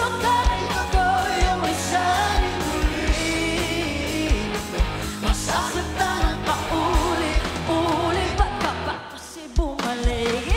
sakaling ako yung isa't muli, masasaktan at paulit-ulit. Ba't ka pa kasi bumalik?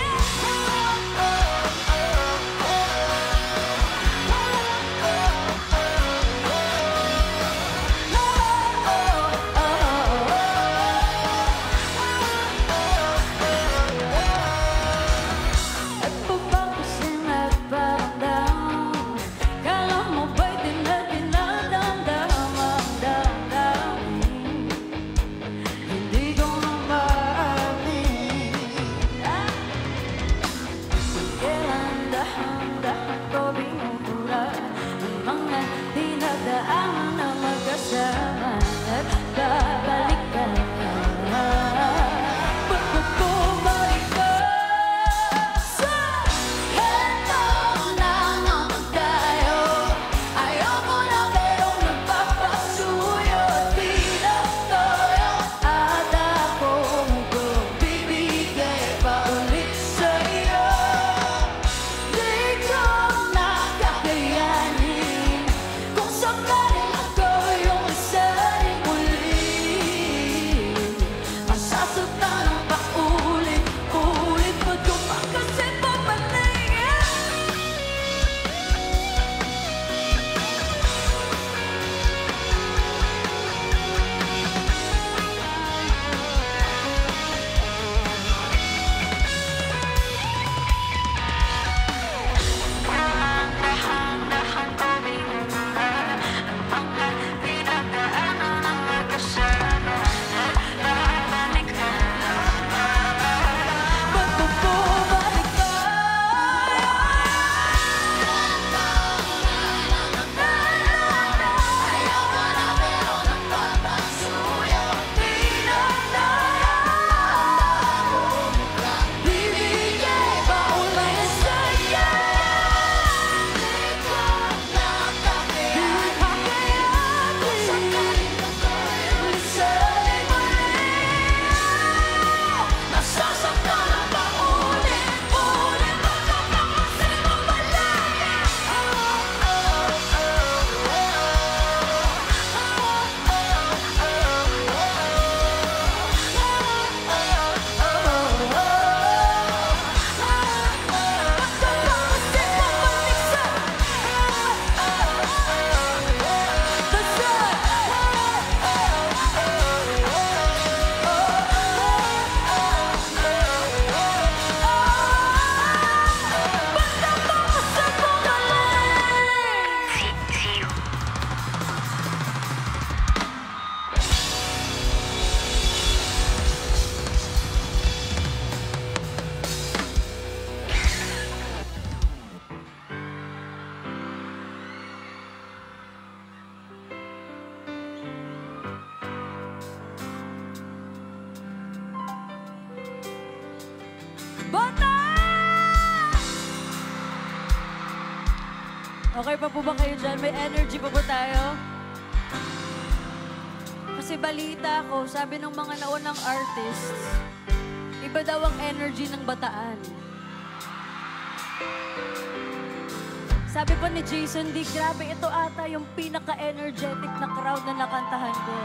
Okay pa po ba kayo dyan? May energy pa po tayo? Kasi balita ko, sabi ng mga naunang artists, iba daw ang energy ng Bataan. Sabi po ni Jason D, grabe, ito ata yung pinaka-energetic na crowd na nakantahan ko.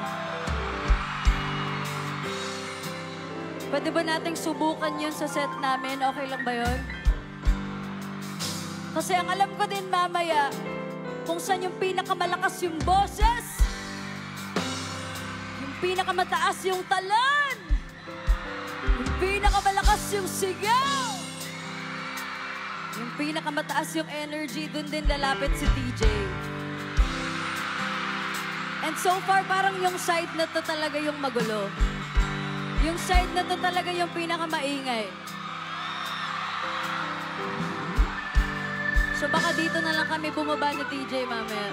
Pwede ba nating subukan yun sa set namin? Okay lang ba yun? Kasi ang alam ko din mamaya, kung saan yung pinakamalakas yung boses, yung pinakamataas yung talon, yung pinakamalakas yung sigaw, yung pinakamataas yung energy, dun din lalapit si DJ. And so far, parang yung side na to talaga yung magulo. Yung side na to talaga yung pinakamaingay. So baka dito na lang kami bumaba ni TJ mamaya.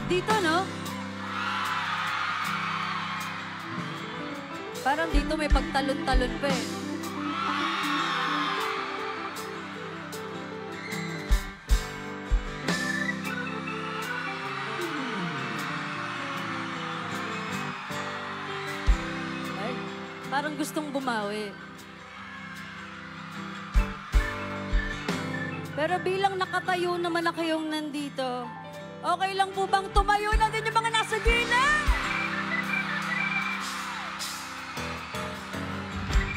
Dito, no? Parang dito may pagtalon-talon pa eh. Ay, parang gustong bumawi. Pero bilang nakatayo naman na kayong nandito, okay lang po bang tumayo na din yung mga nasa gilid?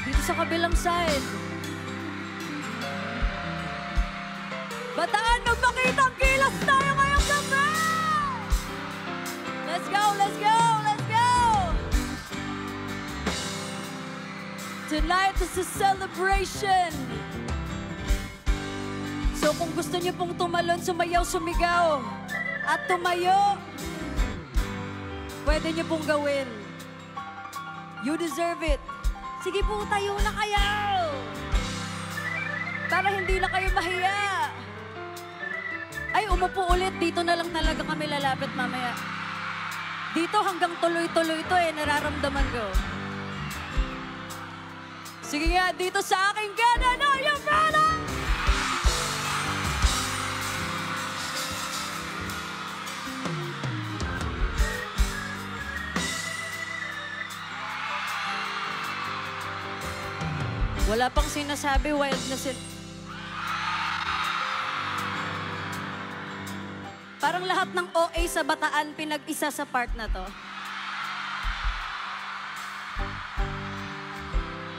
Dito sa kabilang side. Bataan, magpakita ang kilos tayo ngayong gabi! Let's go, let's go, let's go! Tonight is a celebration. So kung gusto niyo pong tumalon, sumayaw, sumigaw, at tumayo, pwede niyo pong gawin. You deserve it. Sige po, tayo na kayo! Para hindi na kayo mahiya. Ay, umupo ulit. Dito na lang talaga kami lalapit mamaya. Dito hanggang tuloy-tuloy ito nararamdaman ko. Sige nga, dito sa aking gana na yung brother! Wala pang sinasabi, wild na Parang lahat ng OA sa Bataan pinag-isa sa part na to.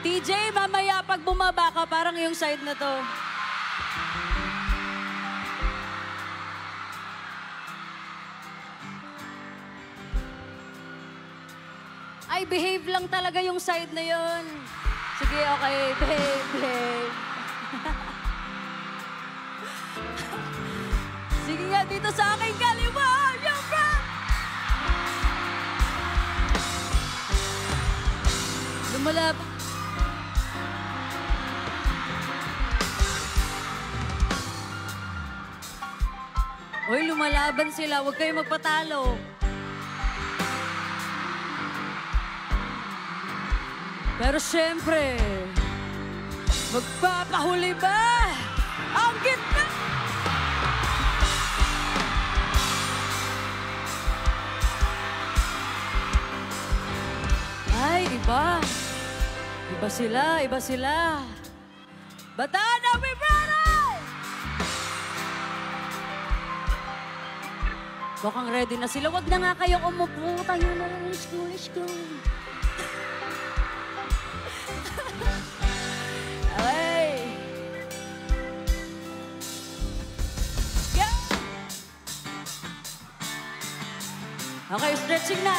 TJ, mamaya pag bumaba ka, parang yung side na to. Ay, behave lang talaga yung side na yon. Sige, okay. Behave. Sige nga, dito sa aking kaliwa, yung friend! Lumalab. Uy, lumalaban sila. Huwag kayo magpatalo. Pero siyempre, magpapahuli ba ang gitna? Ay, iba. Iba sila. Bataan na, we brother! Mukhang ready na sila. Wag na nga kayong umupo. Tayo na lang. Let's go. Ay! Yeah! Okay, stretching na.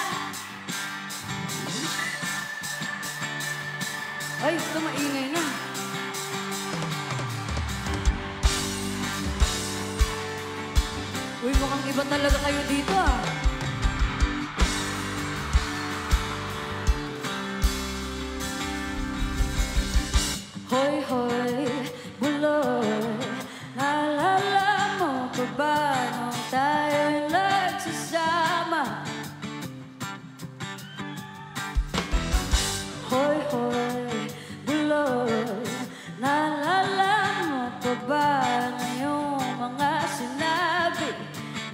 Ay, ito maingay na. Uy, mukhang iba talaga kayo dito Hoy, buloy, naalala mo pa ba nung tayo'y nagsasama? Hoy, buloy, naalala mo pa ba na yung mga sinabi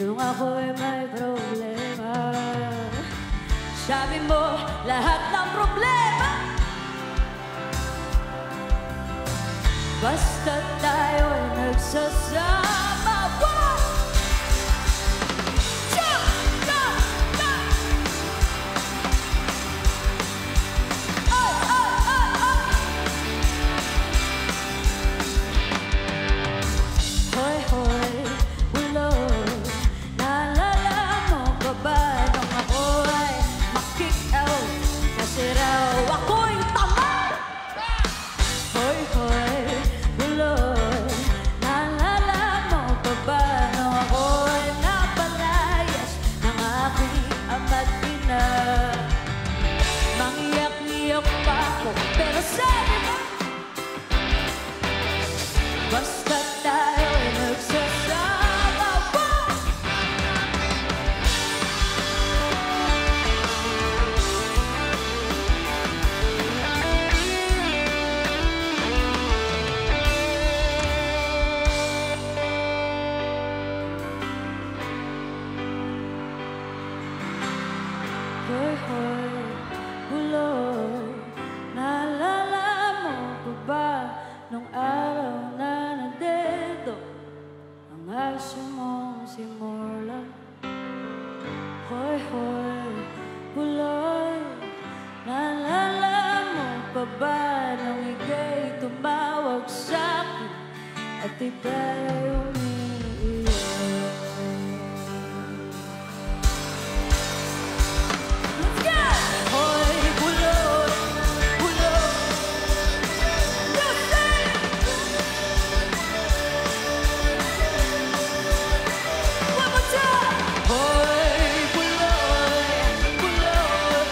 nung ako'y may problema? Sabi mo, lahat ng problema basta tayo'y nagsasama. One, two, go! Hoy, buloy, naalala mo pa ba nung ako ay ma-kick out? Kasi raw ako'y tama. Hoy, buloy, naalala umiiyak. Let's go! Hoy, bulot, bulot. Let's sing! One more time! Hoy, bulot, bulot.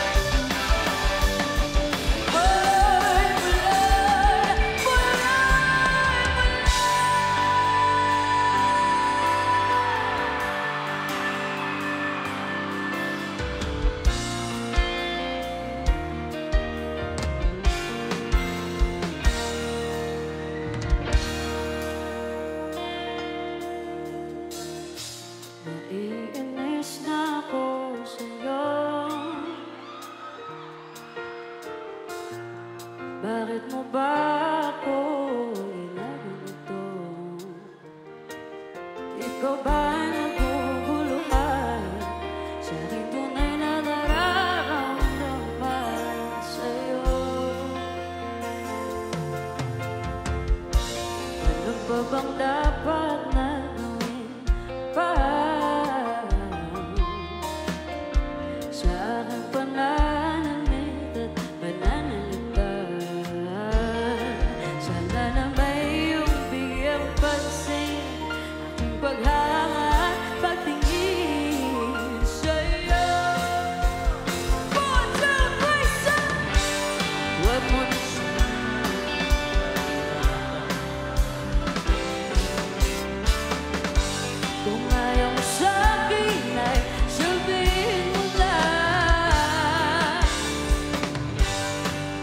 Hoy, bulot, naiinis na ako sa'yo. Bakit mo ba ako ginagato? Ikaw ba naguguluhan sa aking tunay na nararamdaman sa'yo? Ano pa bang dapat na gawin pa sa aking pananamit at pananalita? Sana na may iyong bigyang pansin aking paghanga at pagtingin sa'yo. 1, 2, 3, say! Huwag mo na kung ayaw mo sa'kin ay sabihin mo na.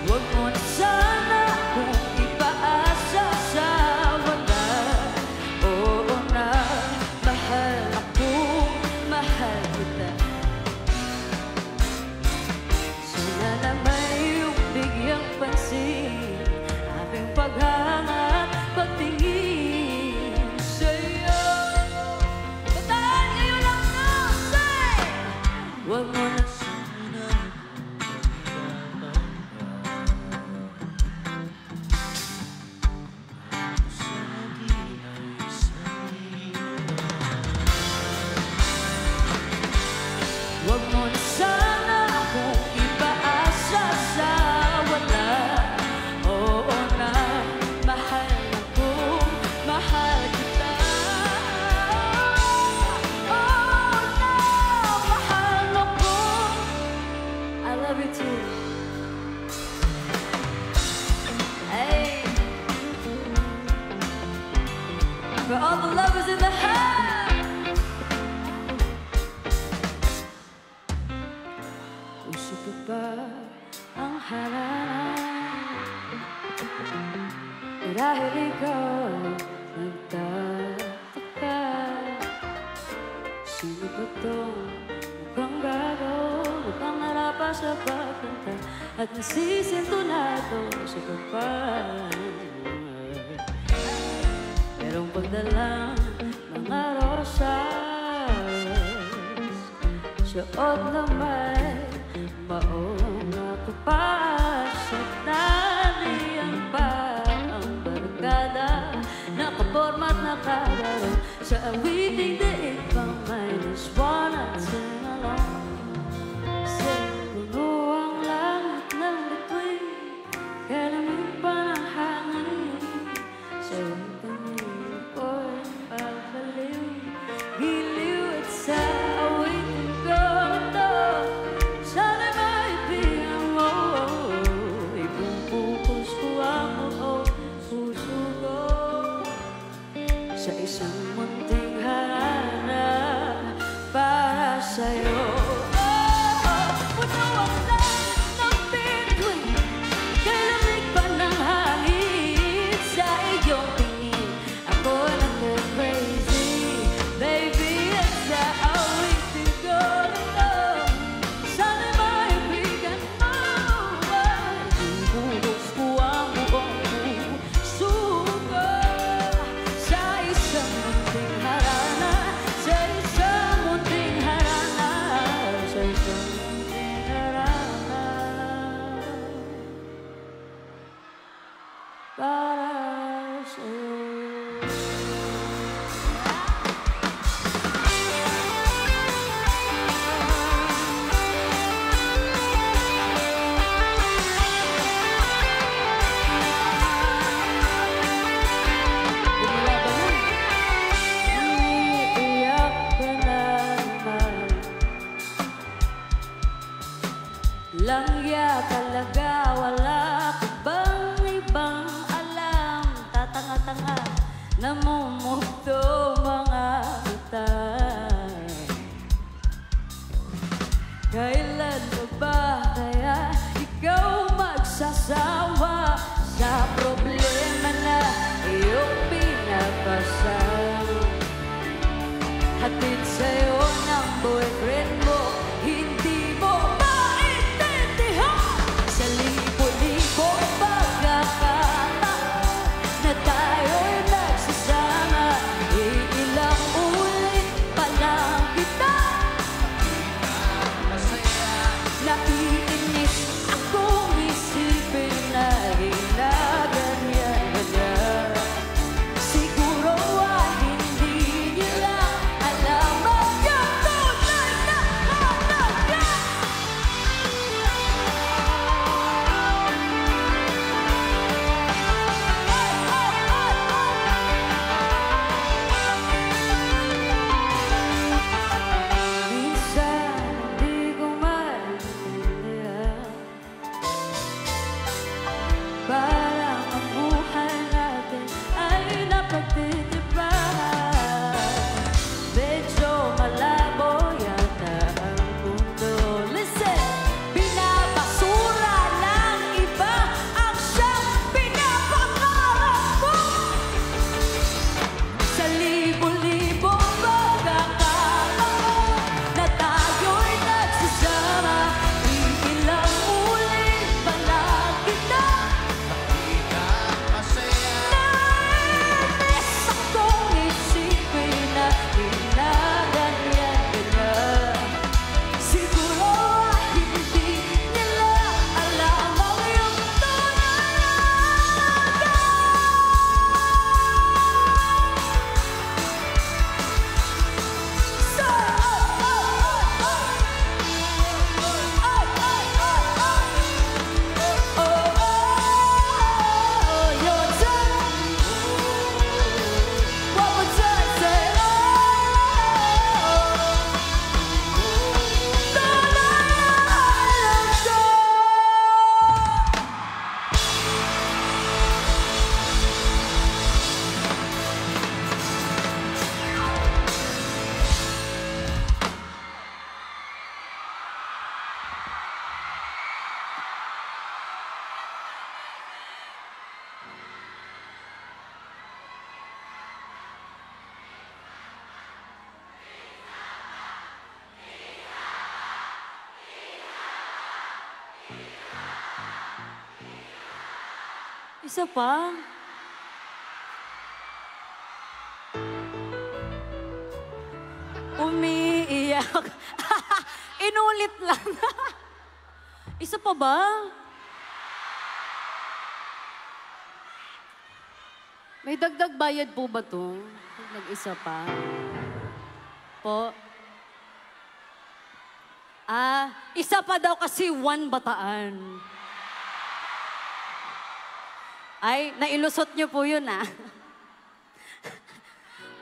Huwag mo na sana kung ipaasa sa wala. Oo na, mahal ako, mahal kita. Sana na may iyong bigyang pansin aking paghanga at pagtingin sa'yo. Bataan kayo lang na, say! Huwag mo na sana. Huwag mo na sana kung ipaasa sa wala. Oo na, mahal ako, mahal kita. Oo na, mahal ako. I love you too. Hey. For all the lovers in the house. Puso ko ba ang halalan? Dahil ikaw nagtataka. Sino ba to? Mukhang gago, mukhang narapas sa pagkanta at nasisintunado sa kapal. Merong pagdalang mga rosas, suot na may maong nakapas at nariyan pa ang barkada. Nakaporma at nakagaro sa awiting daig pang minus one at sing along. Puno ang langit ng bituin, kalamig pa ng hangin. Sa iyong tingin ko'y pagbaliw, giliw at sa awiting ko ito. Sana maibigan mo, ibubuhos ko ang buong puso ko sa isang munting harana para sa'yo. Puno ang langit ng bituin, kalamig pa ng hangin. Sa iyong tingin ako nagka-crazy, baby, at sa awiting ko ito. Sana maibigan mo, ibubuhos ko ang buong puso ko sa isang munting harana, sa isang munting harana Langya talaga, wala ka bang ibang alam? Tatanga-tanga, namumugto mga mata. Kailan mo ba kaya ikaw magsasawa sa problema na iyong pinapasal? Hatid sa'yo ng boyfriend mo, hindi mo maintindihan. Sa libo-libo pagkakataon na tayo'y nagsasama, iilang ulit pa lang kita. Naiinis akong isipin na ginaganyan. Siguro hindi nila alam ang tunay na halaga. Minsan hindi ko maintindihan, parang ang buhay natin ay napagtitiprahan. Medyo malabo yata ang mundo. Listen! Binabasura ng iba ang siyang pinapangarap mo. Sa libo-libo pagkakataon na tayo'y nagsasama, iilang ulit pa lang kita. Nainis akong isipin na ginaganyan-ganyan. Siguro hindi nila alam ang iyong Isa pa. Umiiyak. Inulit lang. Isa pa ba? May dagdag bayad po ba to? Nag-isa pa. Po? Isa pa daw kasi one bataan. Ay, nailusot niyo po yun,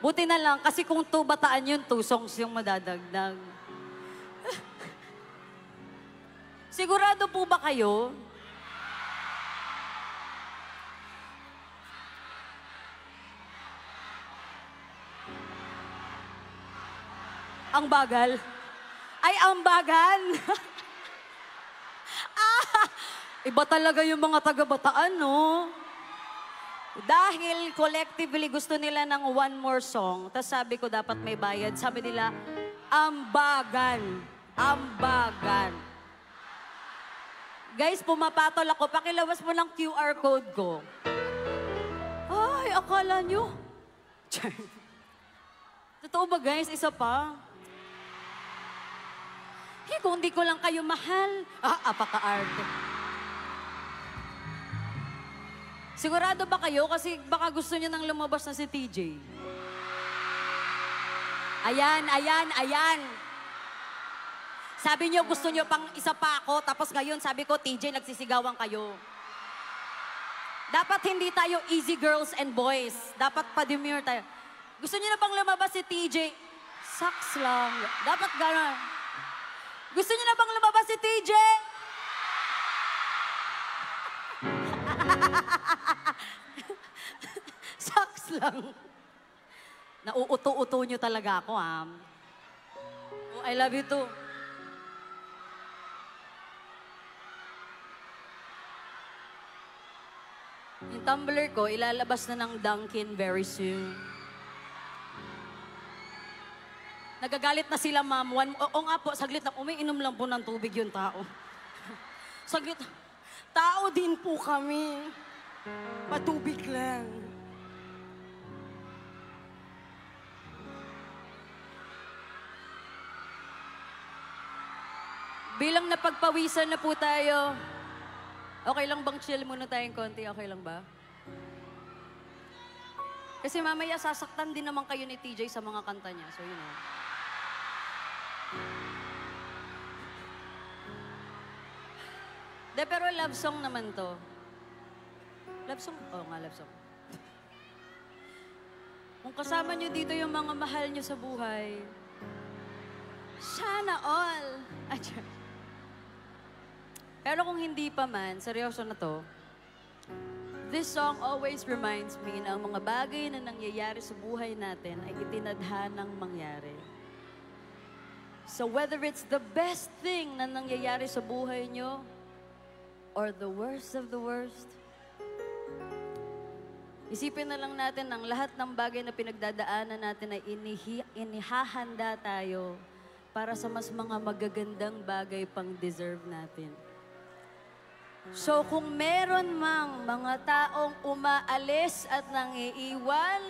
Buti na lang, kasi kung 2 bataan yun, 2 songs yung madadagdag. Sigurado po ba kayo? Ang bagal. Ay, ang bagal. Iba talaga yung mga taga-bataan, no? Dahil collectively gusto nila ng one more song, tapos sabi ko dapat may bayad. Sabi nila, ambagan. Ambagan. Guys, pumapatol ako. Pakilawas mo lang QR code ko. Ay, akala nyo. Totoo ba guys? Isa pa. Kung di ko lang kayo mahal. Apaka-arte. Sigurado ba kayo? Kasi baka gusto niyo nang lumabas na si TJ. Ayan, ayan, ayan. Sabi niyo gusto niyo pang isa pa ako, tapos ngayon sabi ko, TJ, nagsisigawan kayo. Dapat hindi tayo easy girls and boys. Dapat pa-demure tayo. Gusto niyo na bang lumabas si TJ? Saks lang. Dapat gano'n. Gusto niyo na bang lumabas si TJ? Saks lang. Nauuto-uto nyo talaga ako, ha? Oh, I love you too. Yung tumbler ko, ilalabas na ng Dunkin very soon. Nagagalit na sila, ma'am. O nga po, saglit lang. Umiinom lang po ng tubig yung tao. Saglit. Tao din po kami. Patubig lang. Bilang napagpawisan na po tayo, okay lang bang chill muna tayong konti? Okay lang ba? Kasi mamaya sasaktan din naman kayo ni TJ sa mga kanta niya. So, you know. De, pero love song naman to. Love song? Oo nga, love song. Kung kasama niyo dito yung mga mahal niyo sa buhay, sana all. Pero kung hindi pa man, seryoso na to, this song always reminds me na ang mga bagay na nangyayari sa buhay natin ay itinadhanang mangyari. So whether it's the best thing na nangyayari sa buhay nyo, or the worst of the worst, isipin na lang natin ang lahat ng bagay na pinagdadaanan natin ay inihahanda tayo para sa mas mga magagandang bagay pang deserve natin. So kung meron mang mga taong umaalis at nangiiwan,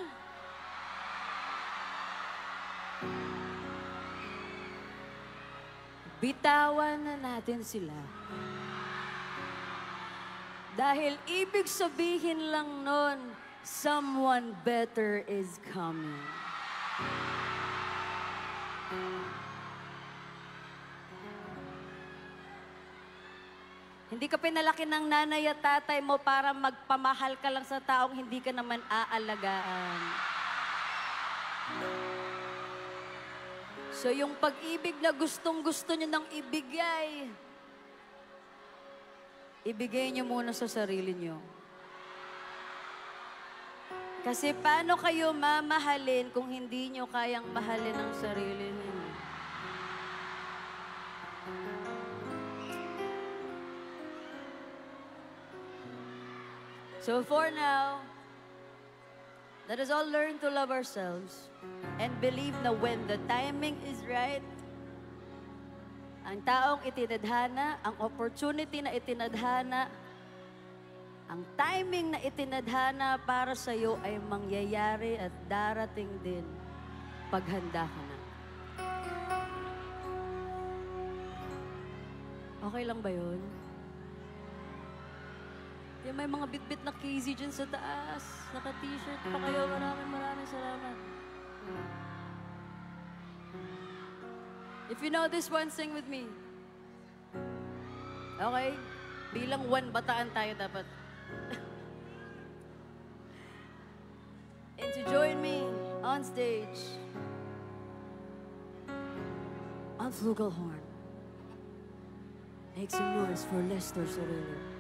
bitawan na natin sila. Dahil ibig sabihin lang nun, someone better is coming. Hindi ka pinalaki ng nanay at tatay mo para magpamahal ka lang sa taong hindi ka naman aalagaan. So yung pag-ibig na gustong-gusto niyo nang ibigay, ibigay niyo muna sa sarili niyo. Kasi paano kayo mamahalin kung hindi niyo kayang mahalin ang sarili niyo? So for now, let us all learn to love ourselves and believe na when the timing is right, ang taong itinadhana, ang opportunity na itinadhana, ang timing na itinadhana para sa iyo ay mangyayari at darating din paghanda ka na. Okay lang ba yun? Yung may mga bit-bit na KZ dyan sa taas. Naka-t-shirt pa kayo. Maraming salamat. If you know this one, sing with me. Okay? Bilang one, bataan tayo dapat. And to join me on stage, on flugelhorn, make some noise for Lester Soriano.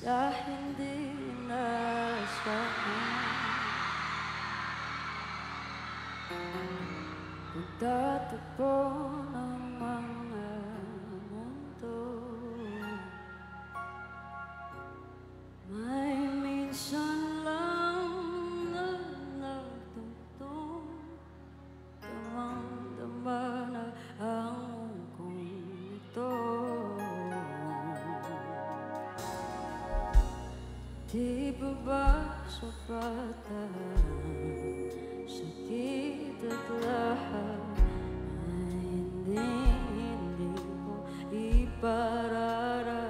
sa hindi inaasahan. Pagtatagpo ng mga mundo, may minsan lang na nagtungtong, damang-dama na ang mukong ito. Di ba ba sapat ang sakit at lahat ay hindi ko ipararanas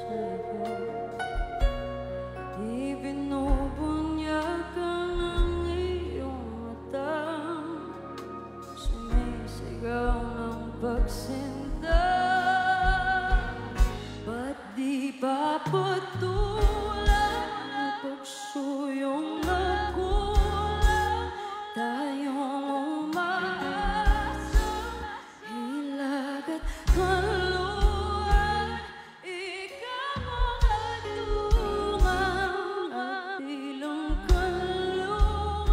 sa'yo? Ibinubunyag ka ng iyong mata, sumisigaw ng pagsinta. Ba't di pa patulan ang pagsuyong nagkulang? Tayong umaasa, hilag at kaluan, ikaw ang hatungan at ilang kalungan.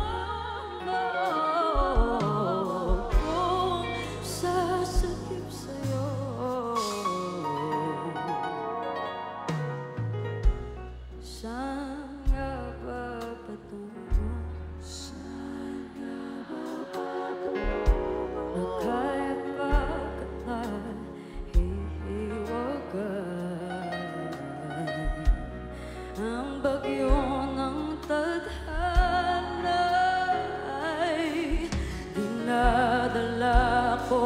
Kung sasakip sa'yo, saan nga ba patungo? Saan nga ba patungo? Na kahit pagkat hihiwagan, ang bagyo ng tadhana ay dinadala ko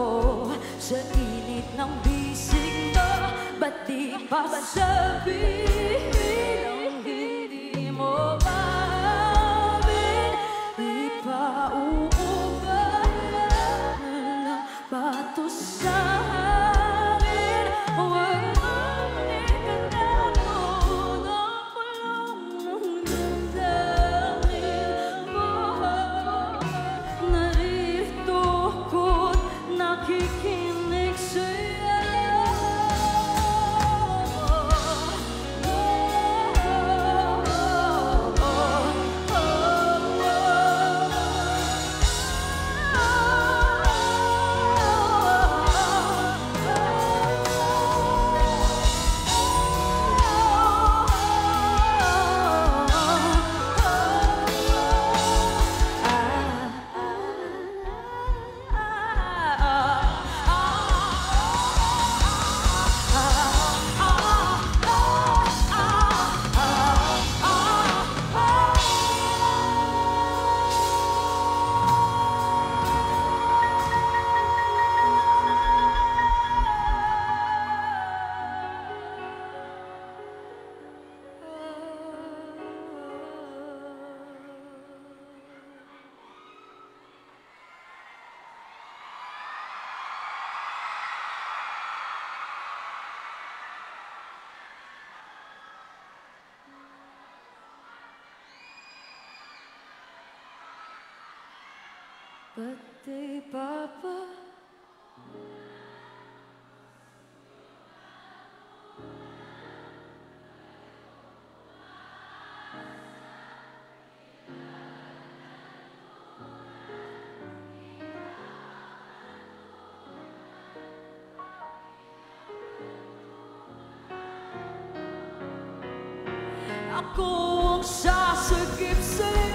sa init ng bisig mo. Ba't di pa sabihin ang hindi mo maamin? Ipauubalan ng patos sa hangin. Huwag mong itanapon ang kulong ng damdamin mo. Narito ko't nakikinig sa'yo. Pati Papa, ako ang sasagip sa'yo.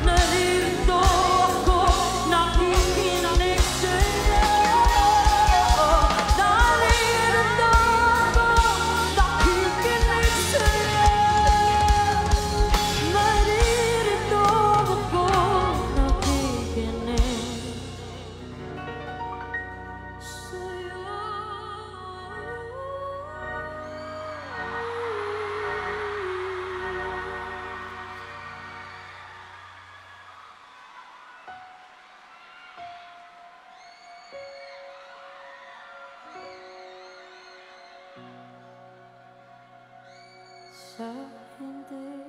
Narito ako, nakikinig sa'yo. sa hindi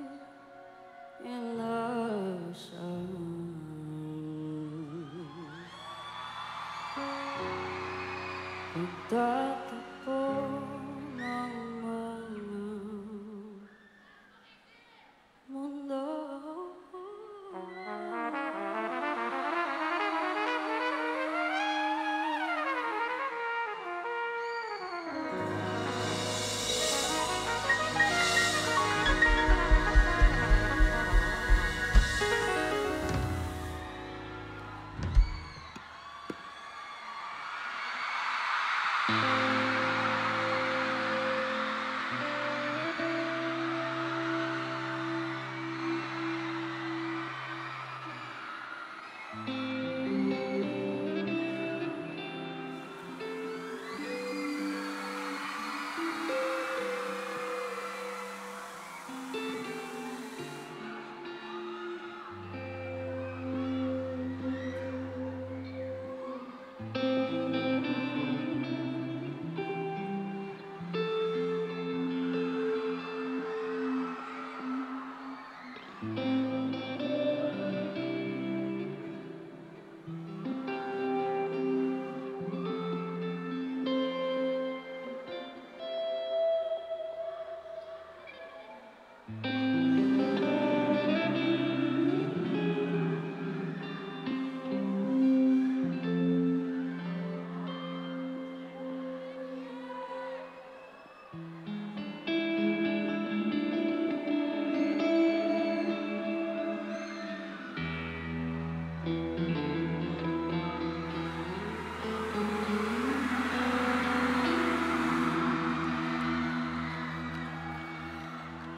inasam. Pagtatapos ng mga mundo.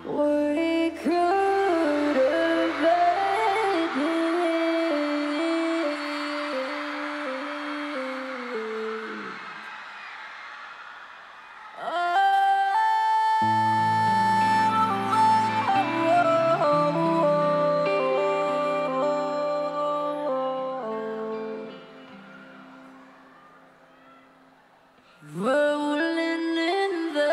We could have rolling in the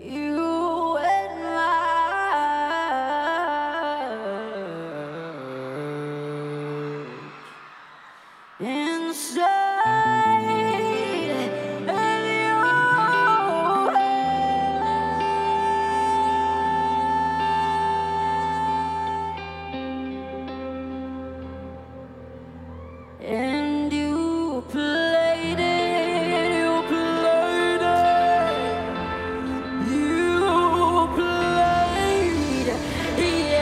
you and I inside of your head, and you played it, you played it, you played, yeah,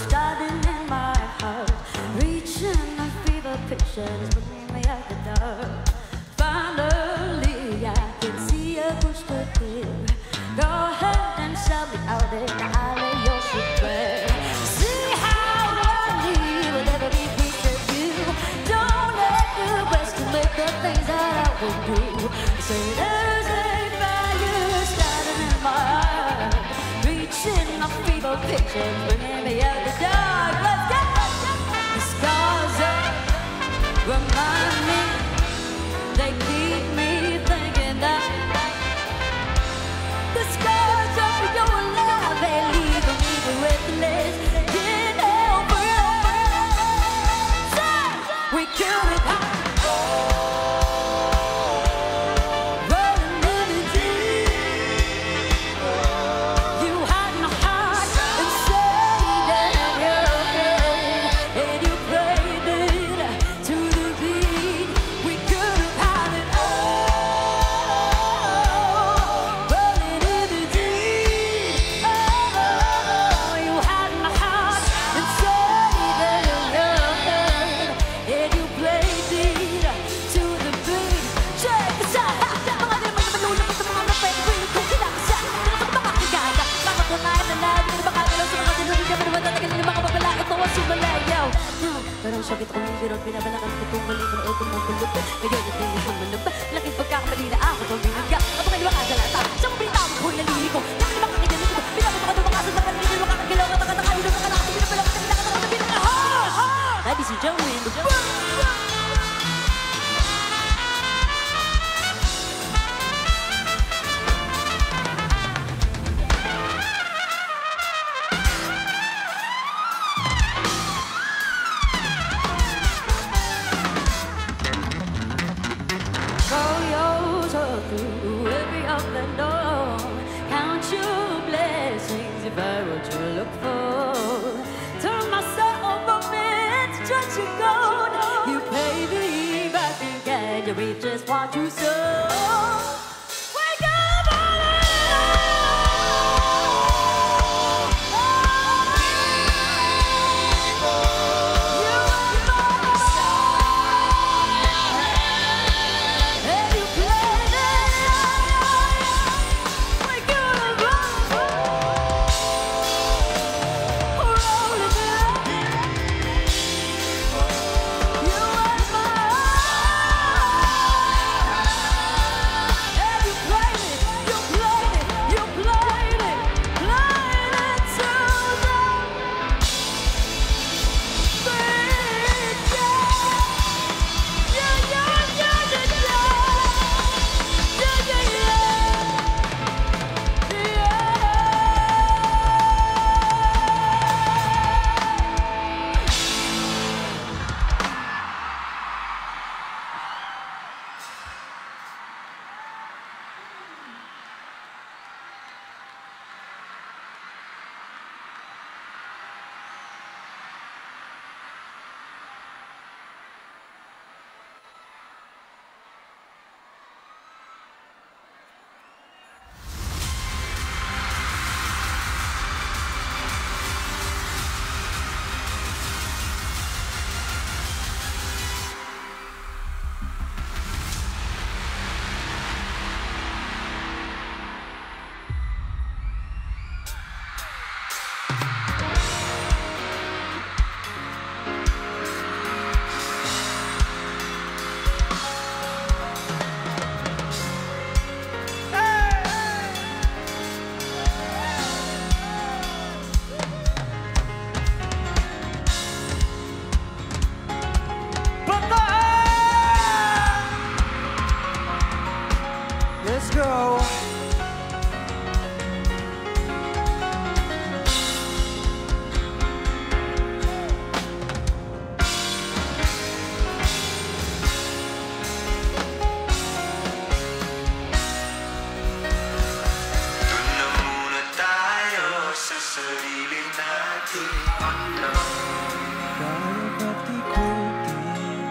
starting in my heart, reaching a fever pitch and it's bringing me out the dark. Finally, I can see a crystal clear. Go ahead and sell me out in the alley, you're so fair. See how lonely will ever be piece of you. Don't let the rest to make the things that I will do. Say there's a fire starting in my heart. Parang sakit akong hirot, binabalakang ko itong mali manood ng mga kulot. Ngayon ito yung sumunod ba? Laking pagkakamali na ako pag binagya. Kapag hindi makasalata, sa mga balita mo ko'y naliligo. Laking di makakagyan ko, pinapot ako tumakasal sa kanilin, makakagalaw na makatakaulog na kalakot, pinapalakot na pinakatawa na pinakahas! Ladies and gentlemen, through every up and down. Count your blessings if I were to look for. Turn myself up into just your gold. You pay me back and you reap just what you sow. Wake up, let's go. Doon na muna tayo sa sarili natin. Kaya ba't ikutin?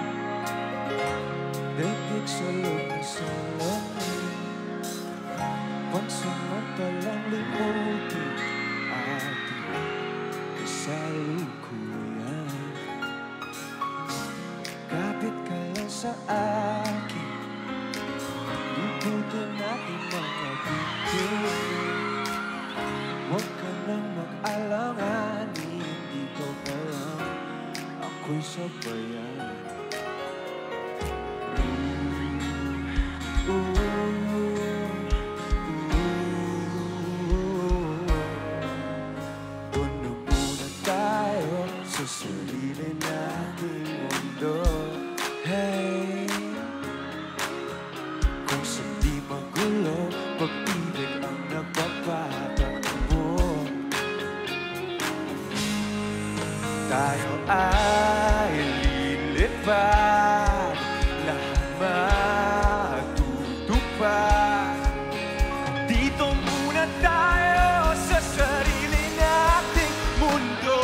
Daigdig sa loob ng salamin. Pansamantalang limutin ating kasalukuyan. Kapit ka lang sa akin, lututin natin mga bibig. Huwag ka nang mag-alanganin, dito ka lang, ako'y sabayan. Doon na muna tayo sa sarili nating mundo. Hey, kung sa di magulo, pag-ibig ang nagpapatakbo. Tayo ay lilipad, lahat matutupad. Dito muna tayo sa sarili nating mundo.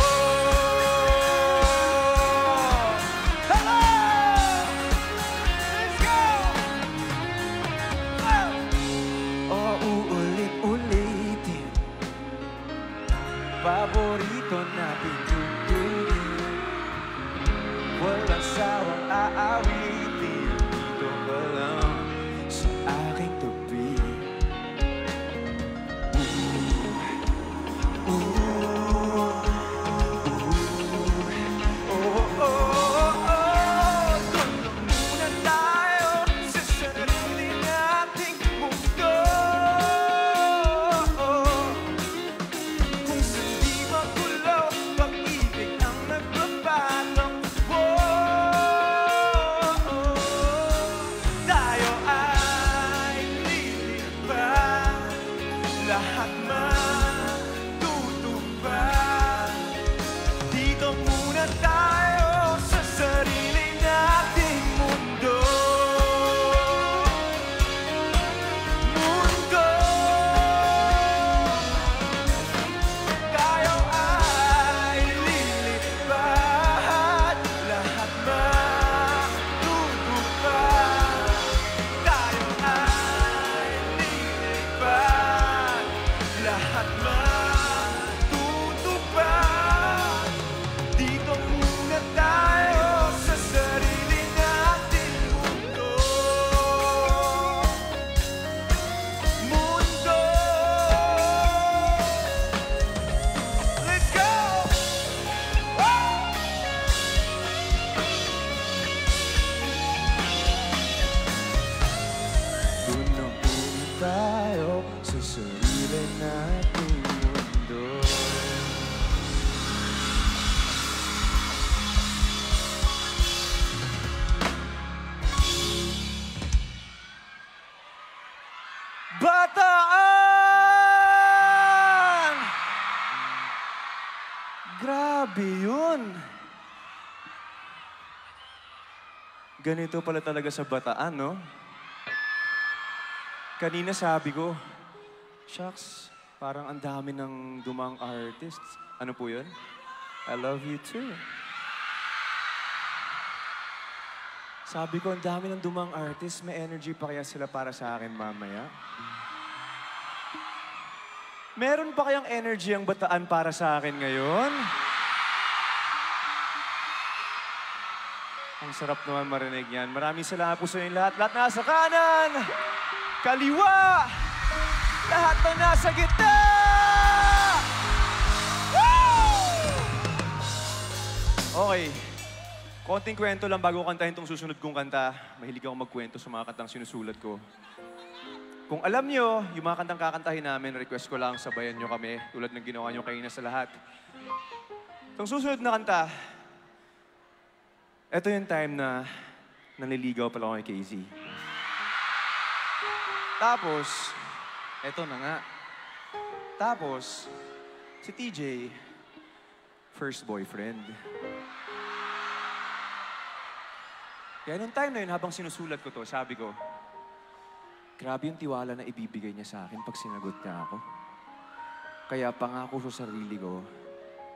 Hello! Let's go! O uulit-ulitin, paborito natin tugtugin. Walang sawang aawitin, dito ka lang sa aking tabi. Oh, oh, oh. Ganito pala talaga sa Bataan, no? Kanina sabi ko, shucks, parang ang dami ng dumang artists. Ano po yun? I love you too. Sabi ko, ang dami ng dumang artists. May energy pa kaya sila para sa akin mamaya? Meron pa kayang energy ang Bataan para sa akin ngayon? Ang sarap naman marinig yan. Maraming salamat po sa inyo lahat. Lahat nasa kanan, kaliwa, lahat na nasa gitna! Woo! Okay. Konting kwento lang bago kantahin itong susunod kong kanta. Mahilig ako magkwento sa mga kantang sinusulat ko. Kung alam nyo, yung mga kantang kakantahin namin, request ko lang sabayan nyo kami tulad ng ginawa nyo kanina sa lahat. Itong susunod na kanta, ito yung time na nanliligaw pala ako kay KZ. Tapos, ito na nga. Tapos, si TJ, first boyfriend. Kaya nung time na yun, habang sinusulat ko to, sabi ko, grabe yung tiwala na ibibigay niya sa akin pag sinagot niya ako. Kaya pangako sa sarili ko,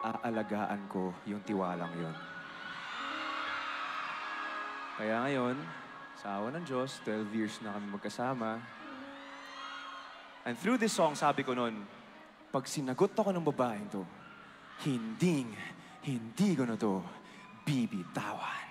aalagaan ko yung tiwalang yon. Kaya ngayon, sa awa ng Diyos, 12 years na kami magkasama. And through this song, sabi ko nun, pag sinagot ako ng babaeng to, hindi ko na to bibitawan.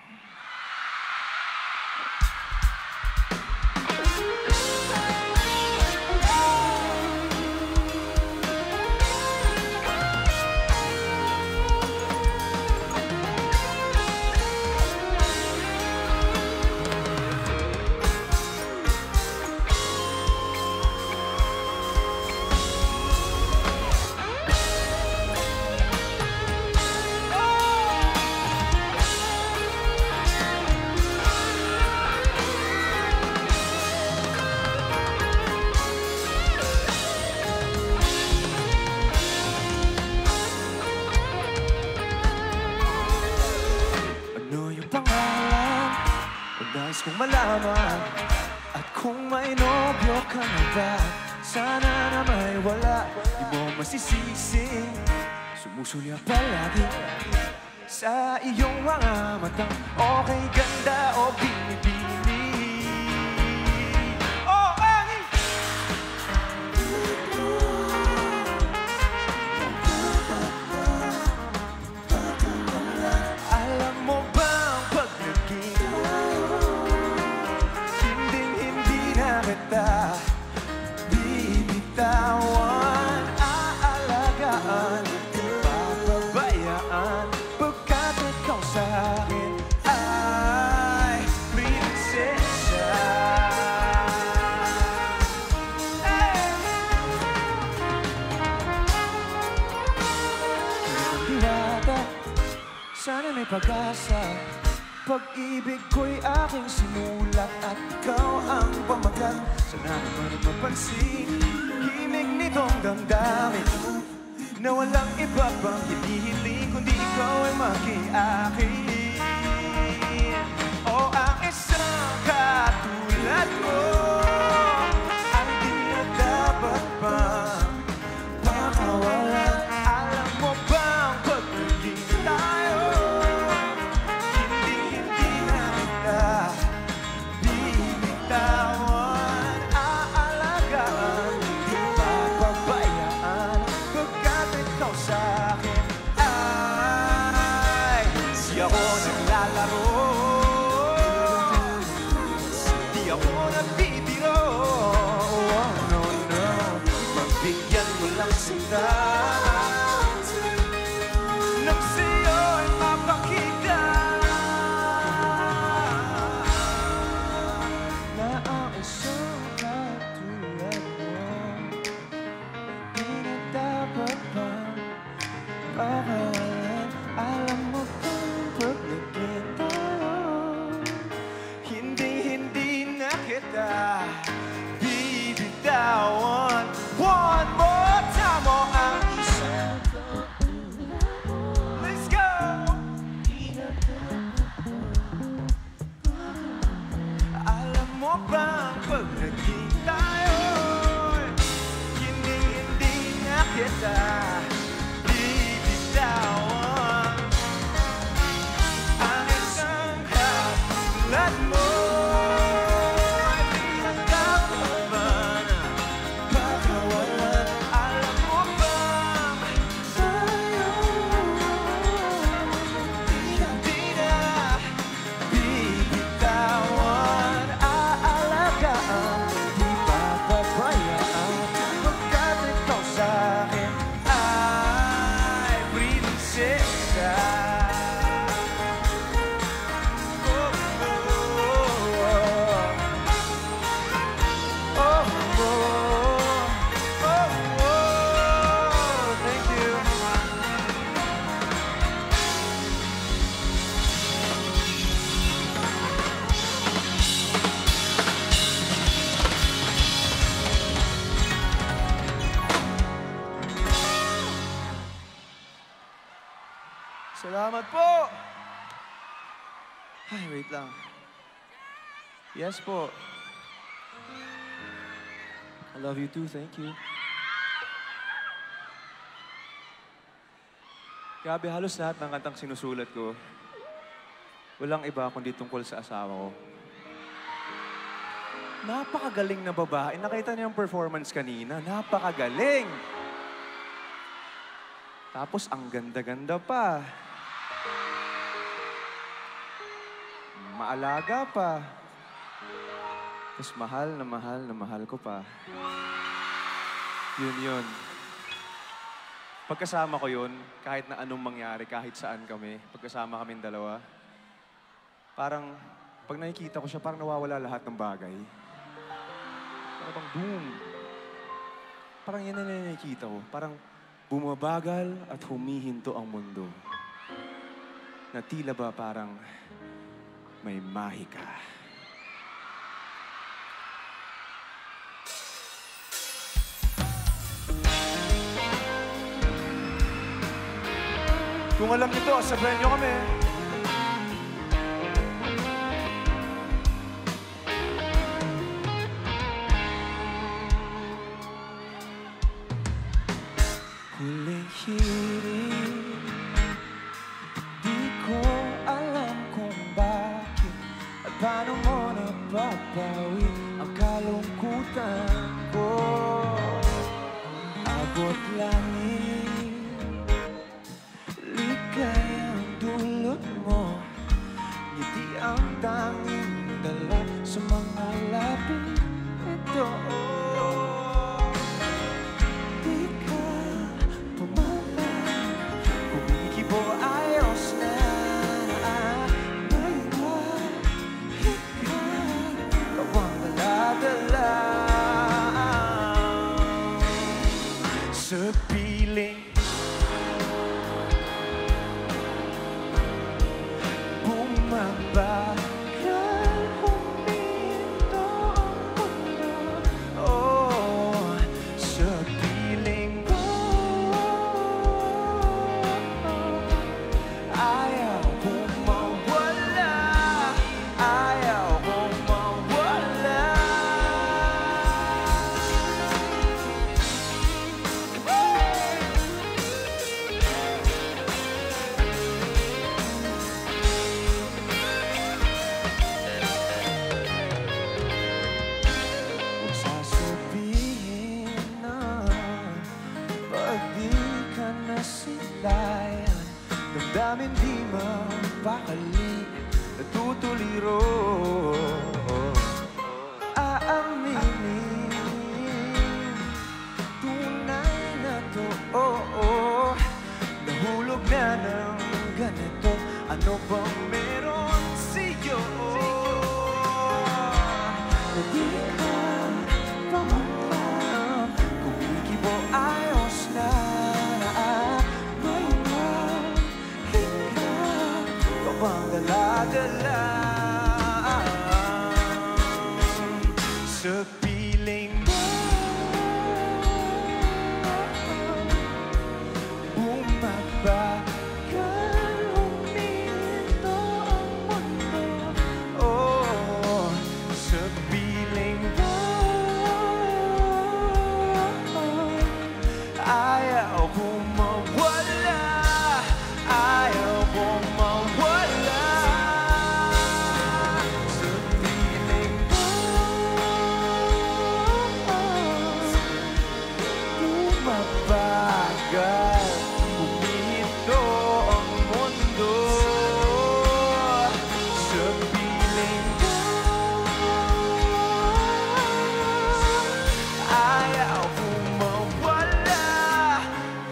Nais kong malaman at kung may nobyo ka na ba, sana na may wala, di mo masisisi. Sumusulya palagi sa iyong mga matang okay ganda o binibini. Oh, ay! Alam mo ba ang pag naging kita bibitawan, aalagaan, papabayaan, pagkat ikaw sa akin ay prinsesa. Binata, sana may pag-asa. Pag-ibig ko'y aking sinulat at ikaw ang pamagat. Sana naman mapansin, himig nitong damdamin na walang iba pang hinihiling kundi ikaw ay maki-akin. O ang isang katulad mo ay di na dapat pang pakawalan. Alam mo bang pag naging tayo, bibitawan, aalagaan, di papabayaan, pagkat ikaw sa akin ay di ako naglalaro, di ako nagbibiro. Oh, no, no, pagbigyan mo lang sila nang sa'yo'y mapakita na ang isang katulad mo di na dapat pang pakawalan. Alam mo kung pag naging tayo, hindi na kita bibitawan. One more time, oh, ang isang let's go! Ay, wait lang. Yes po. I love you too, thank you. Grabe, halos lahat ng kantang sinusulat ko, walang iba kundi tungkol sa asawa ko. Napakagaling na babae. Nakita niyo yung performance kanina. Napakagaling! Tapos, ang ganda-ganda pa. Maalaga pa. Tapos, mahal na mahal ko pa. Yun. Pagkasama ko yun, kahit na anong mangyari, kahit saan kami, pagkasama kaming dalawa, parang, pag nakikita ko siya, parang nawawala lahat ng bagay. Parang bang boom. Parang yan na nakikita ko. Parang bumabagal at humihinto ang mundo. Na tila ba parang may mahika. Kung alam nito, sabihin niyo kami. Huling hiling, di ko alam kung bakit at paano mo napapawi ang kalungkutan ko. Abot langit, ligayang dulot mo, ngiti ang tanging dala sa mga labi ito. Sa piling bumabagal, huminto ang mundo. Oh, sa piling ayaw kong mawala, ayaw kong mawala. Damdamin di mapakali, natutuliro. Aaminin, tunay na to, nahulog na ng ganito. Ano bang meron sa'yo? Na di ka pamalam, kumikibo ayos na. Bang dala-dala sa piling mo, bumabagal, huminto ang mundo. Oh, sa piling mo, ayaw kong mawala, ayaw kong mawala. Mabagal, huminto ang mundo. Sa piling mo, ayaw kong mawala,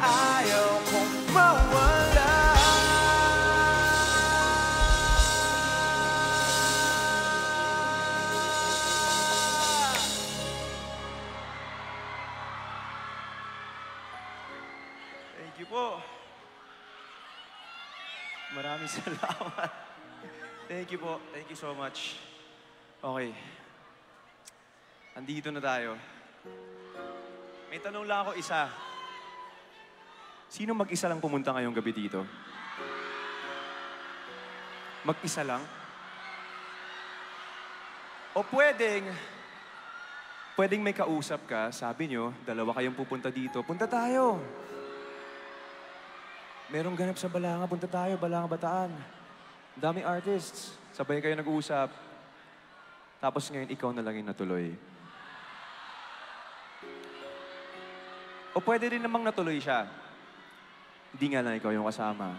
ayaw kong mawala. Thank you po. Maraming salamat. Thank you po. Thank you so much. Okay. Andito na tayo. May tanong lang ako isa. Sino mag-isa lang pumunta ngayong gabi dito? Mag-isa lang? O pwedeng may kausap ka, sabi nyo, dalawa kayong pupunta dito, punta tayo. Merong ganap sa Balanga, punta tayo, Balanga Bataan. Ang daming artists, sabay kayo nag-uusap. Tapos ngayon, ikaw na lang yung natuloy. O pwede rin namang natuloy siya. Hindi nga lang ikaw yung kasama.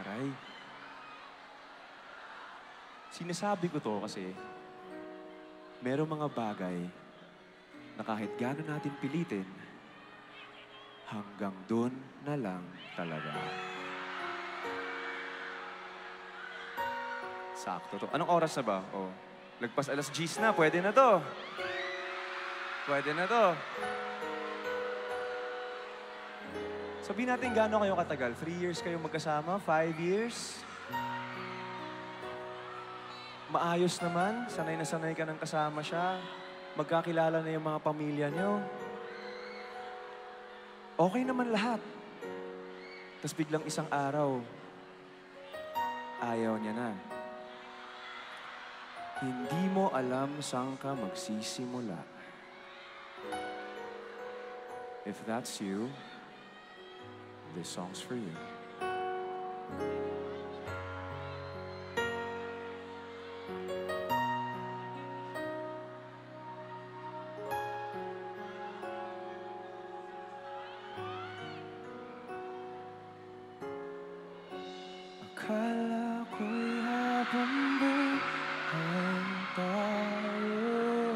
Aray. Sinasabi ko to kasi merong mga bagay na kahit gano'n natin pilitin, hanggang dun na lang talaga. Sakto to. Anong oras na ba? Oh, lagpas 10:00 na. Pwede na to. Pwede na to. Sabihin natin gano'n kayo katagal? 3 years kayo magkasama? 5 years? Maayos naman, sanay na sanay ka ng kasama siya. Magkakilala na yung mga pamilya niyo. Okay naman lahat. Tapos biglang isang araw, ayaw niya na. Hindi mo alam saan ka magsisimula. If that's you, this song's for you. Akala ko'y habang buhay tayo.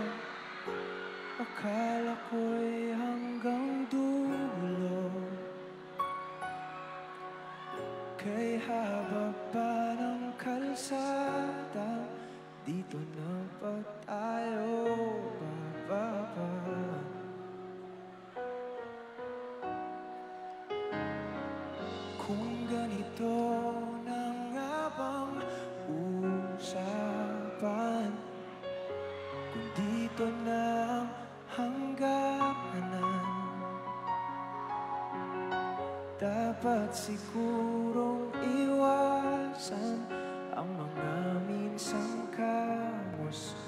Akala ko'y hanggang dulo. Kay haba pa ng kalsada, dito na ba tayo bababa? Kung ganito na nga bang usapan, kung dito na ang hangganan, dapat sigurong iwasan ang mga minsang kamustahan.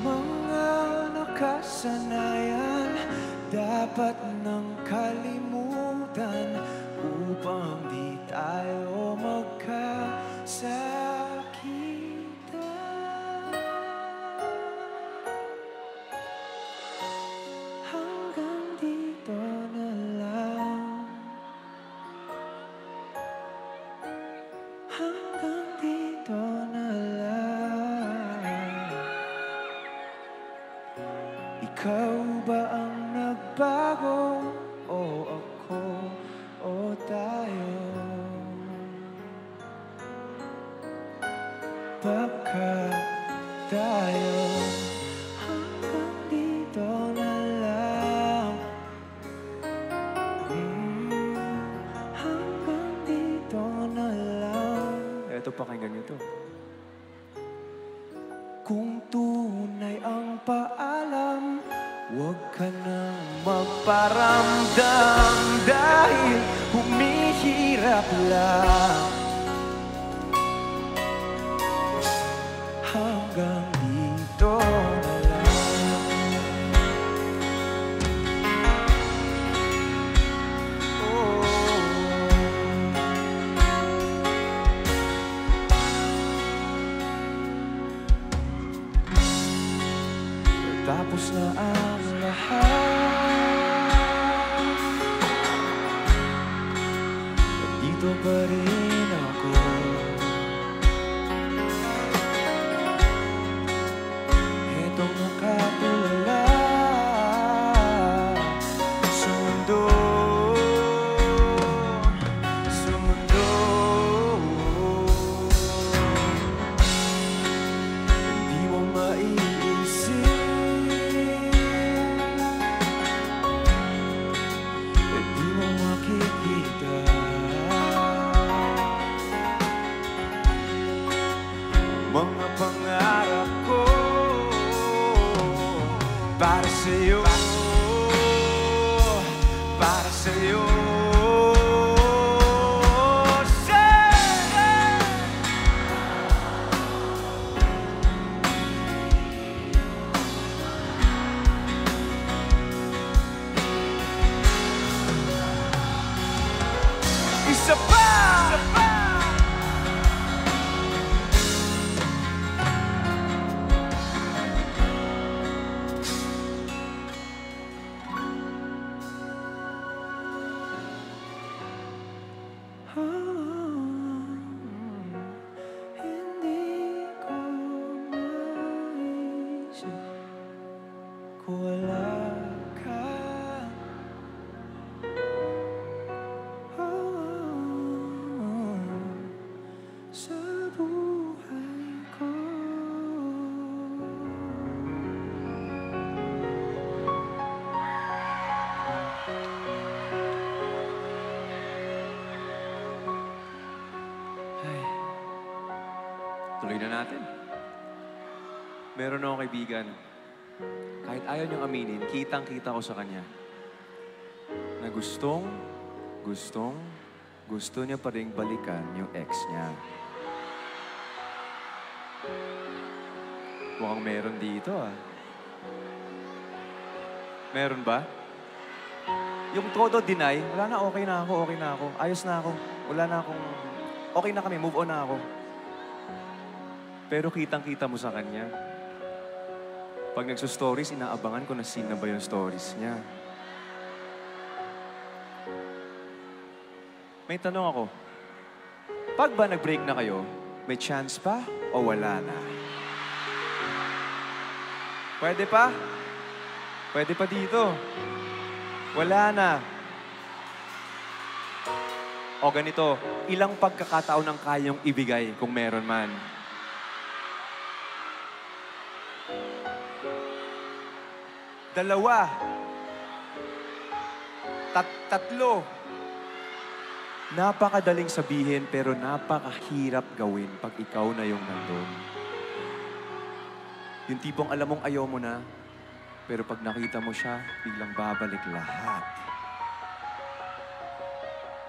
Mga nakasanayan dapat nang kalimutan upang di tayo magkasakitan. Hanggang dito na lang. Hanggang dito na lang. Ikaw ba ang nagbago? O ako? O tayo? Baka tayo hanggang dito na lang. Hanggang dito na lang. Eto, pakinggan niyo to. Kung tunay ang paalam, huwag ka nang magparamdam dahil humihirap lang. Hanggang dito na lang. Oh. Tapos na ang lahat, dito pa rin ako. Etong nakatulala sa mundo, sa mundo. Hindi mo maiisip, hindi mo makikita mga pangarap ko para sa'yo, para sa'yo. Isa pa! Hindi ko maisip kung wala ka. Sa buhay ko. Ay, tuloy na natin. Meron akong kaibigan. Kahit ayaw niyang aminin, kitang-kita ko sa kanya na gusto niya pa rin balikan yung ex niya. Mukhang meron dito ah. Meron ba? Yung todo deny, wala na, okay na ako. Ayos na ako. Wala na akong... Okay na kami, move on na ako. Pero kitang-kita mo sa kanya. Pag nagsustories, inaabangan ko na scene na ba yung stories niya. May tanong ako. Pag ba nag-break na kayo, may chance pa o wala na? Pwede pa? Pwede pa dito. Wala na. O ganito, ilang pagkakataon ang kayang ibigay kung meron man? Dalawa. Tatlo. Napakadaling sabihin pero napakahirap gawin pag ikaw na yung nandun. Yung tipong alam mong ayaw mo na, pero pag nakita mo siya, biglang babalik lahat.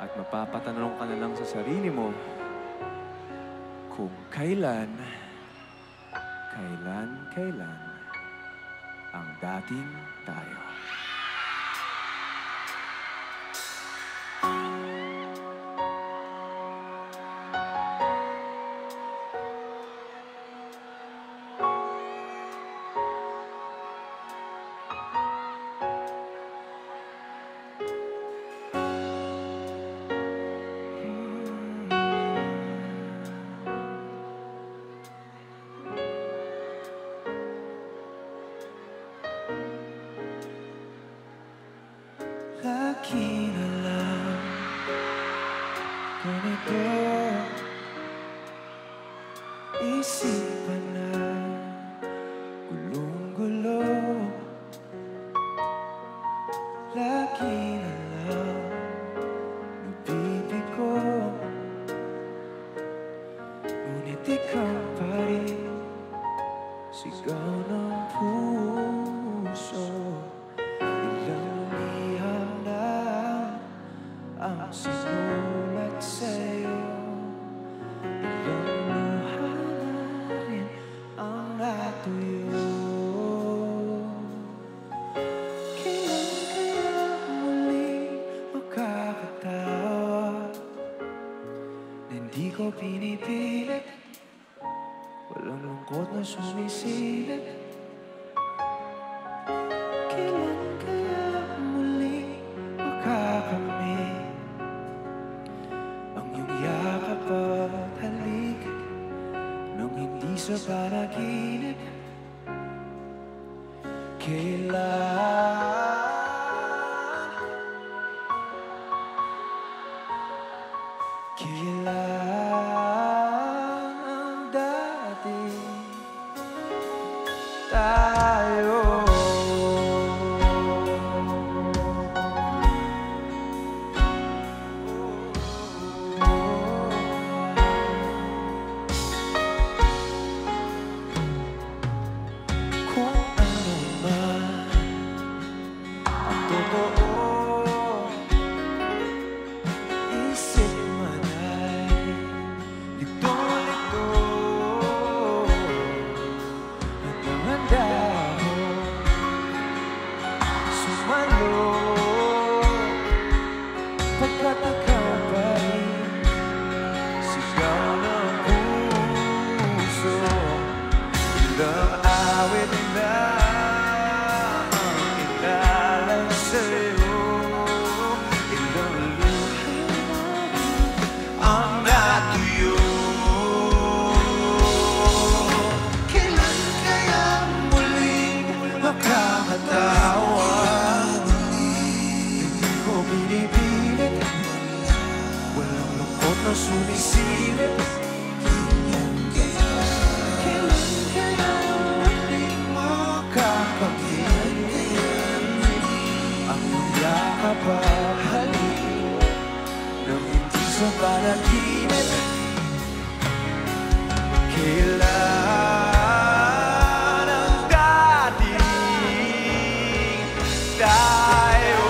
At mapapatanong ka na lang sa sarili mo kung kailan ang dating tayo. Laki na lang ganito, isipan na gulong-gulo. Laki na lang nabibigo, ngunit ikaw pa rin sigaw ng puso. Ang sinulat sa'yo, ilang luha na rin ang natuyo. Kailan kaya muling makakatawa na hindi ko pinipilit, walang lungkot na sumisilip. Kailan kaya muling makakamit yakap at halik nung hindi sa panaginip. Kailan ang dating tayo? makapahalik nang hindi sa panaginip. Kailan ang dating tayo?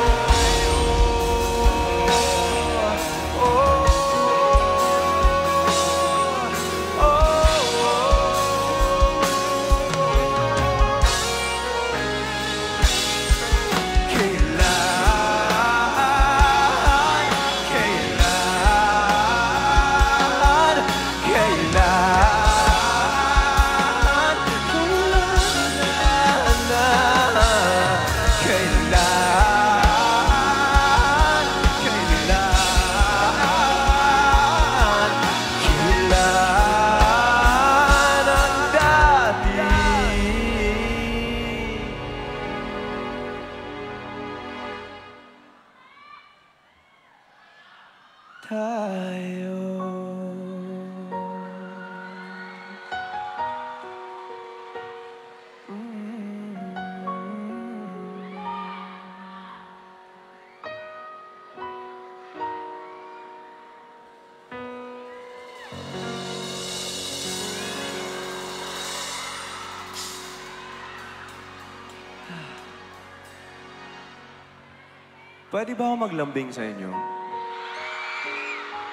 Pwede ba ako maglambing sa inyo?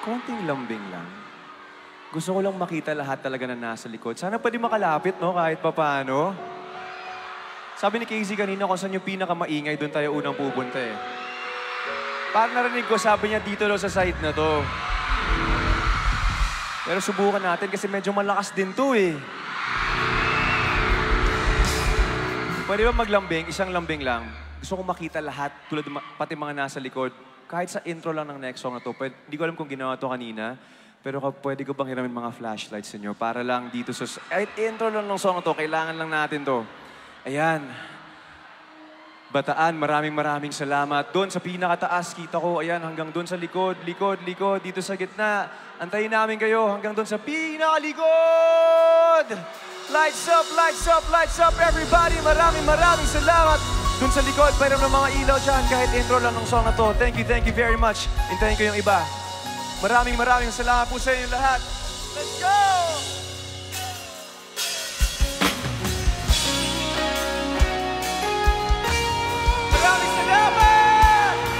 Konting lambing lang. Gusto ko lang makita lahat talaga na nasa likod. Sana pwede makalapit, no? Kahit papaano. Sabi ni Casey kanina kung saan yung pinakamaingay, doon tayo unang pupunta eh. Parang narinig ko, sabi niya dito daw sa side na to. Pero subukan natin kasi medyo malakas din to eh. Pwede ba maglambing? Isang lambing lang. Gusto ko makita lahat, tulad pati mga nasa likod. Kahit sa intro lang ng next song na to, hindi ko alam kung ginawa to kanina, pero pwede ko bang hiramin mga flashlights ninyo para lang dito sa... Kahit intro lang ng song na to, kailangan lang natin to. Ayan. Bataan, maraming salamat. Doon sa pinakataas, kita ko, ayan, hanggang doon sa likod, dito sa gitna. Antayin namin kayo hanggang doon sa pinakalikod! Lights up, everybody! Maraming salamat! Doon sa likod, mayroon ng mga ilaw dyan kahit intro lang ng song na to. Thank you very much. Hintayin ko yung iba. Maraming salamat po sa inyo lahat. Let's go! Maraming salamat!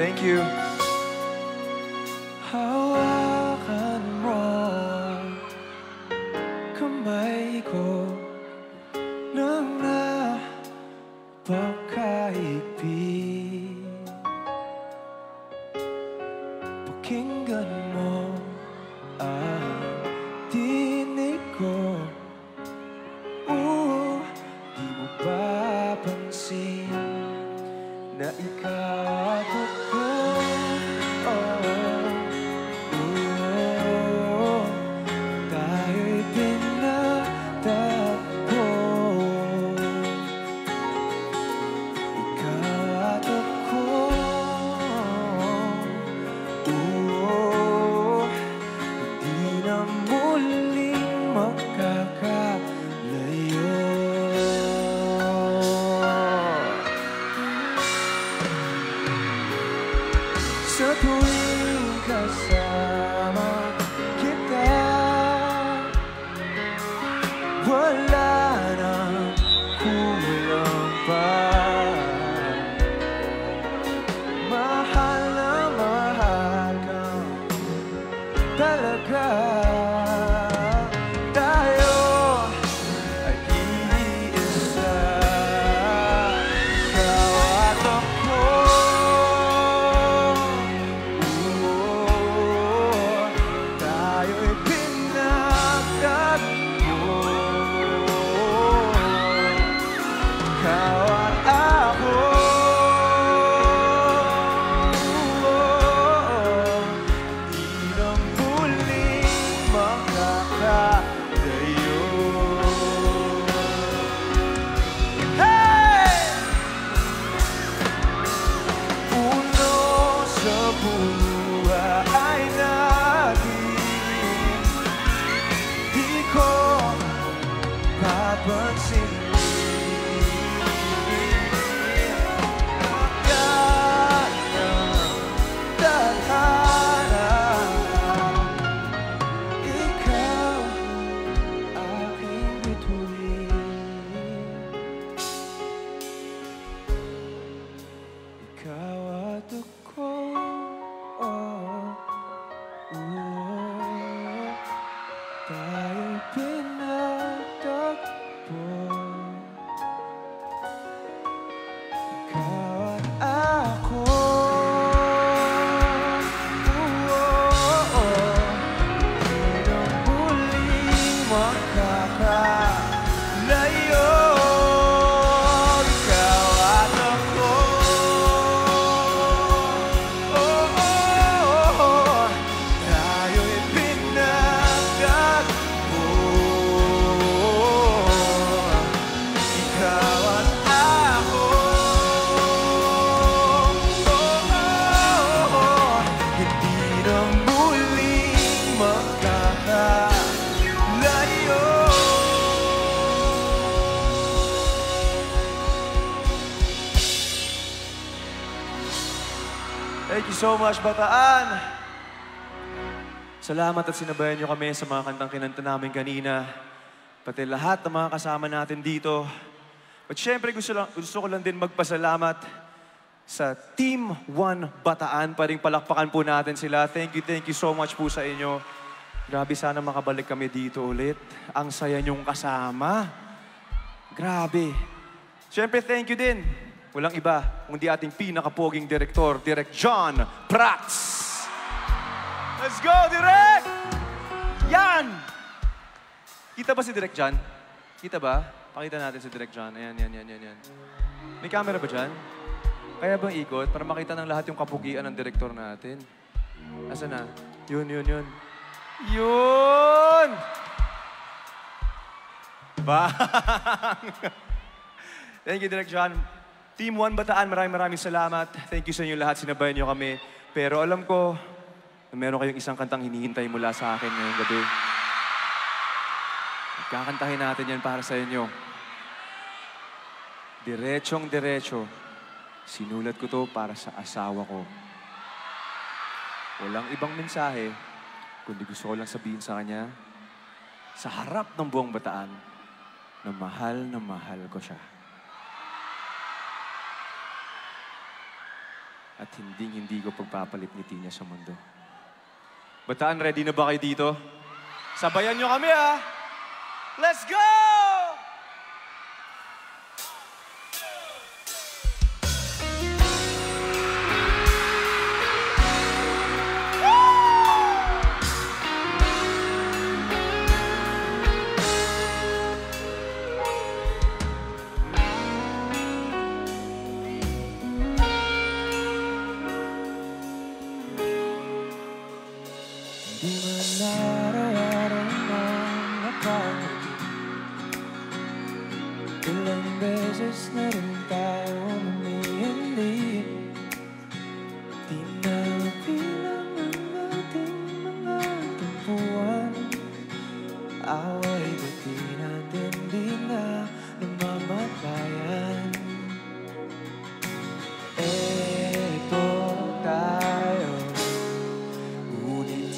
Thank you. Hawakan mo kamay ko nang napakaibig. Pakinggan mo ang tinig ko. Di mo papansin na ikaw at ako tayo'y pinagtagpo. Ikaw at ako, hindi na muling makakalayo. Ikaw at ako, tayo'y pinagtagpo. Ikaw at ako, hindi na muling makakalayo. Thank you so much, Bataan! Salamat at sinabayan niyo kami sa mga kantang kinanta namin kanina. Pati lahat ng mga kasama natin dito. At syempre gusto ko lang din magpasalamat sa Team 1 Bataan. Paring palakpakan po natin sila. Thank you so much po sa inyo. Grabe, sana makabalik kami dito ulit. Ang saya niyong kasama. Grabe. Syempre, thank you din. Walang iba, kundi ating pinakapoging direktor, Direk John Prats. Let's go, Direk! Yan! Kita ba si Direk John? Kita ba? Pakita natin si Direk John. Ayan. May camera ba dyan? Kaya bang ikot para makita ng lahat yung kapugian ng direktor natin? Asa na? Yun. Yun! Bang! Thank you, Direk John. Team 1 Bataan, maraming salamat. Thank you sa inyo lahat, sinabayan niyo kami. Pero alam ko na meron kayong isang kantang hinihintay mula sa akin ngayong gabi. Kakantahin natin yan para sa inyo. Diretsong-diretso, sinulat ko to para sa asawa ko. Walang ibang mensahe, kundi gusto ko lang sabihin sa kanya, sa harap ng buong Bataan, na mahal ko siya. At hindi ko pagpapalit ngiti niya sa mundo. Bataan, ready na ba kayo dito? Sabayan niyo kami, ha? Let's go! Di man araw-araw na nakangiti, ilang beses na rin tayo humihindi. Di na bilang ang ating mga tampuan, away buti natin di na namamatayan. Eto tayo, ngunit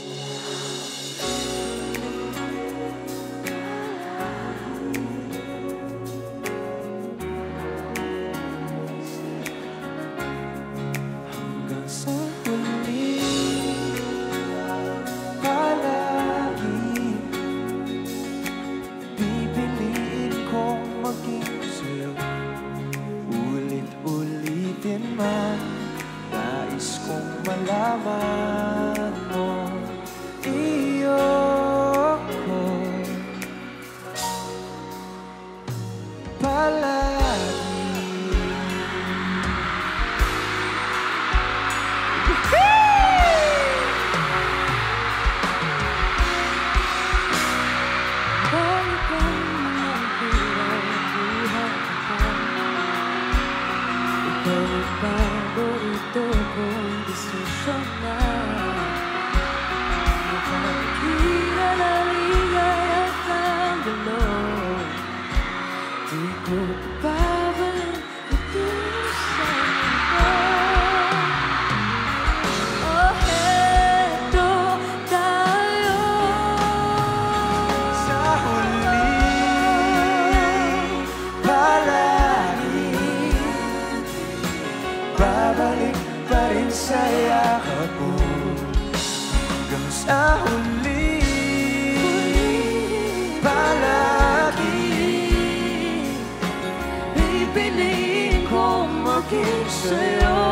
hanggang sa huli, palagi pipiliin kong maging sa'yo. Ulit-ulitin man, nais kong malaman mo, iyo ko palagi. Balik ang mga pinagbuhat ko. Ikaw ang paborito kong desisyon na nakakakita na ligay at ang gulo. Di ko babalik ito sa mundo. Oh, eto tayo. Sa huli, palagi babalik pa rin sa yakap mo. Hanggang sa huli, akin sa'yo.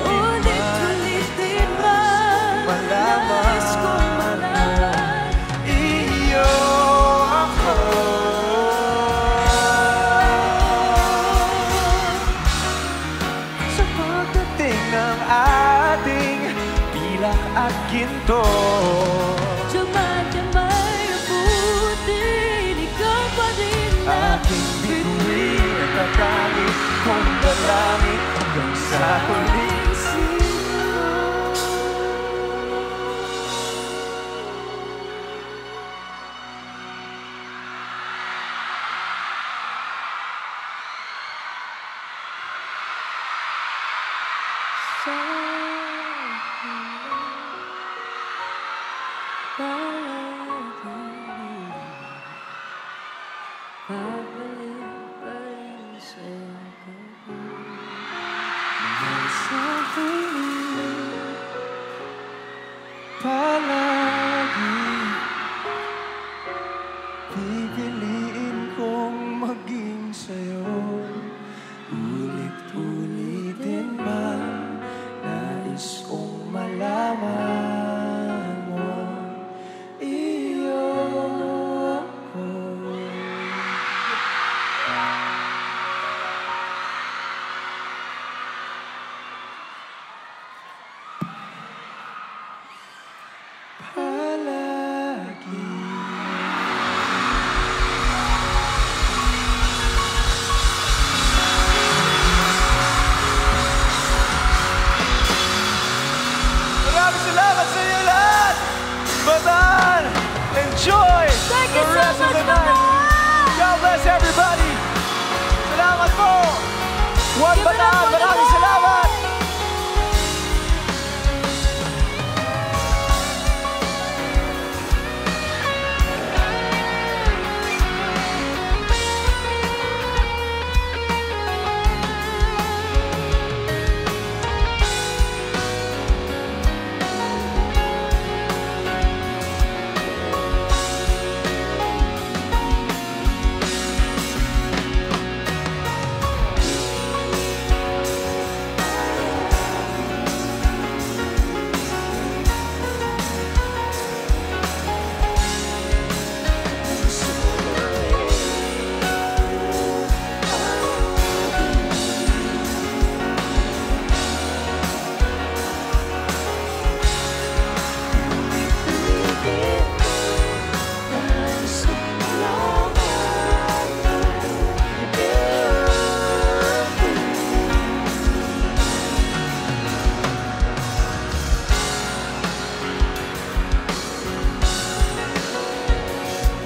Ulit-ulitin man, nais kong malaman, iyo ako. Sa pagdating ng ating pilak at ginto, Damay abutin, ikaw pa rin na aking bituin at tatangin kong dalangin hanggang sa huling sigaw. Sa